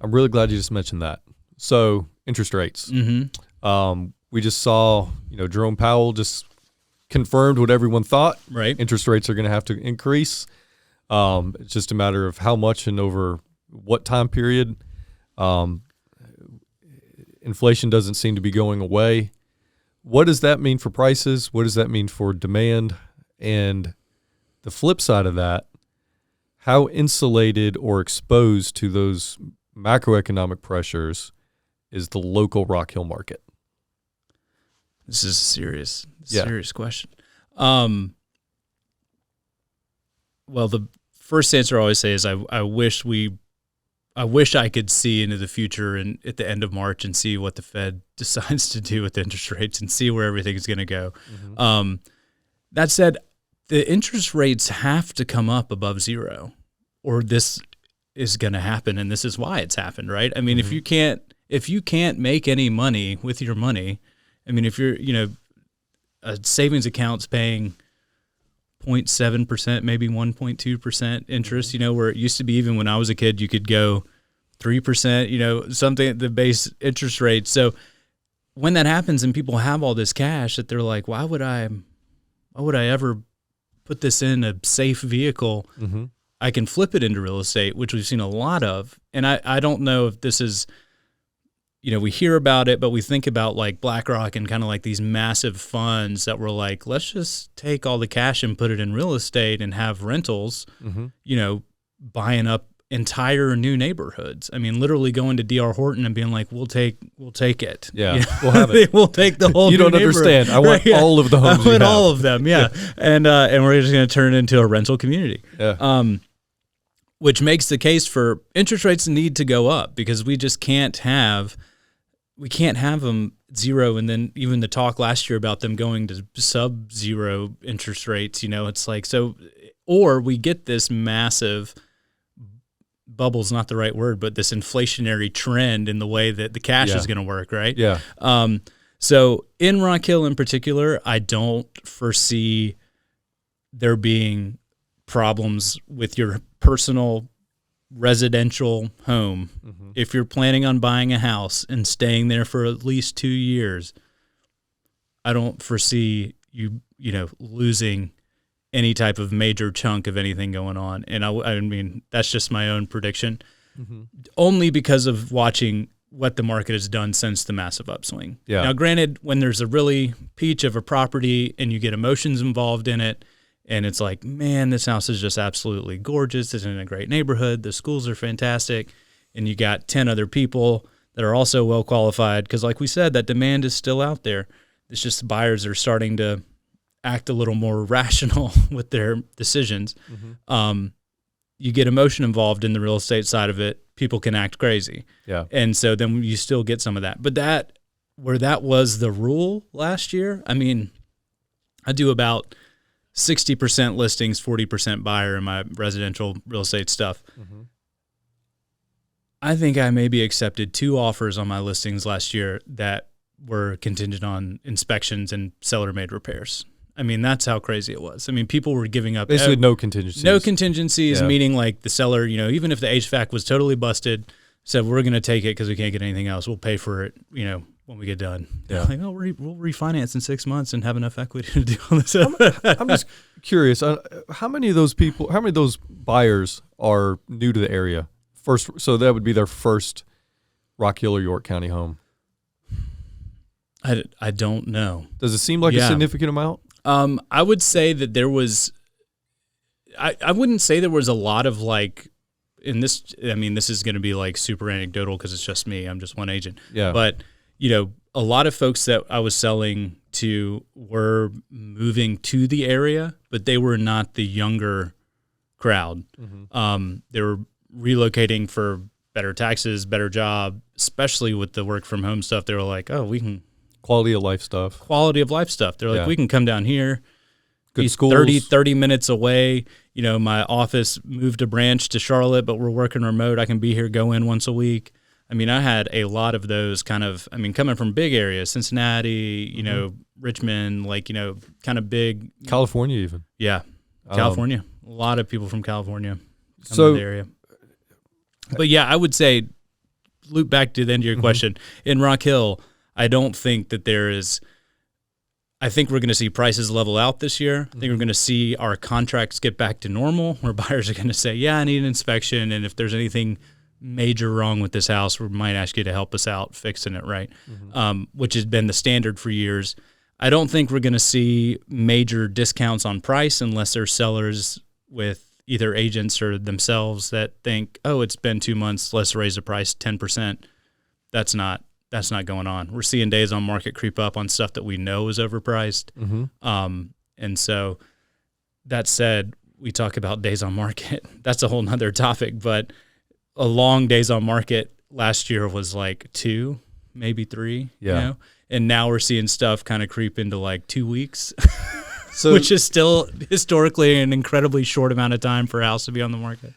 I'm really glad you just mentioned that. So interest rates. We just saw, Jerome Powell just confirmed what everyone thought. Right. Interest rates are going to have to increase. It's just a matter of how much and over what time period. Inflation doesn't seem to be going away. What does that mean for prices? What does that mean for demand? And the flip side of that, how insulated or exposed to those macroeconomic pressures is the local Rock Hill market? This is a serious question. Well, the first answer I always say is I wish I could see into the future and at the end of March and see what the Fed decides to do with interest rates and see where everything's going to go. That said, the interest rates have to come up above zero, or this is going to happen, and this is why it's happened, right? I mean, if you can't make any money with your money, I mean, if you're a savings account's paying 0.7%, maybe 1.2% interest, where it used to be, even when I was a kid, you could go 3%, something, the base interest rate. So when that happens and people have all this cash that they're like, why would I ever put this in a safe vehicle? I can flip it into real estate, which we've seen a lot of. And I don't know if this is, we hear about it, but we think about like BlackRock and kind of like these massive funds that were like, let's just take all the cash and put it in real estate and have rentals, buying up entire new neighborhoods. I mean, literally going to D.R. Horton and being like, we'll take it. Yeah, we'll have it. We'll take the whole. You don't understand. I want all of the homes. I want all of them. Yeah. And we're just going to turn it into a rental community. Yeah. Which makes the case for interest rates need to go up, because we just can't have them zero. And then even the talk last year about them going to sub-zero interest rates, it's like, so, or we get this massive, bubble's not the right word, but this inflationary trend in the way that the cash is going to work, right? Yeah. So in Rock Hill in particular, I don't foresee there being problems with your personal residential home. If you're planning on buying a house and staying there for at least 2 years, I don't foresee you losing any type of major chunk of anything going on. And I mean, that's just my own prediction, only because of watching what the market has done since the massive upswing. Yeah. Now, granted, when there's a really peach of a property and you get emotions involved in it, and it's like, man, this house is just absolutely gorgeous. It's in a great neighborhood. The schools are fantastic. And you got 10 other people that are also well qualified. Because like we said, that demand is still out there. It's just buyers are starting to act a little more rational with their decisions. You get emotion involved in the real estate side of it, people can act crazy. Yeah. And so then you still get some of that. But where that was the rule last year, I mean, I do about 60% listings, 40% buyer in my residential real estate stuff. I think I maybe accepted 2 offers on my listings last year that were contingent on inspections and seller-made repairs. I mean, that's how crazy it was. I mean, people were giving up. Basically no contingencies. No contingencies, meaning like the seller, even if the HVAC was totally busted, said, we're going to take it because we can't get anything else. We'll pay for it, when we get done. Yeah. Like, we'll refinance in 6 months and have enough equity to do all this. I'm just curious, how many of those buyers are new to the area? So that would be their first Rock Hill or York County home. I don't know. Does it seem like a significant amount? I would say that there was, I wouldn't say there was a lot of like, this is going to be like super anecdotal because it's just me. I'm just one agent. Yeah. But, a lot of folks that I was selling to were moving to the area, but they were not the younger crowd. They were relocating for better taxes, better job, especially with the work from home stuff. They were like, oh, we can. Quality of life stuff. They're like, we can come down here. Good schools. 30 minutes away. My office moved a branch to Charlotte, but we're working remote. I can be here, go in once a week. I mean, I had a lot of those coming from big areas, Cincinnati, Richmond, kind of big. California even. Yeah, California. A lot of people from California come to to the area. But yeah, I would say loop back to the end of your question. In Rock Hill, I don't think that there is. I think we're going to see prices level out this year. I think we're going to see our contracts get back to normal, where buyers are going to say, yeah, I need an inspection, and if there's anything major wrong with this house, we might ask you to help us out fixing it right, which has been the standard for years. I don't think we're going to see major discounts on price unless there's sellers with either agents or themselves that think, oh, it's been 2 months, let's raise the price 10%. That's not going on. We're seeing days on market creep up on stuff that we know is overpriced. And so that said, we talk about days on market. That's a whole nother topic, but a long days on market last year was like 2, maybe 3, you know? And now we're seeing stuff kind of creep into like 2 weeks, which is still historically an incredibly short amount of time for a house to be on the market.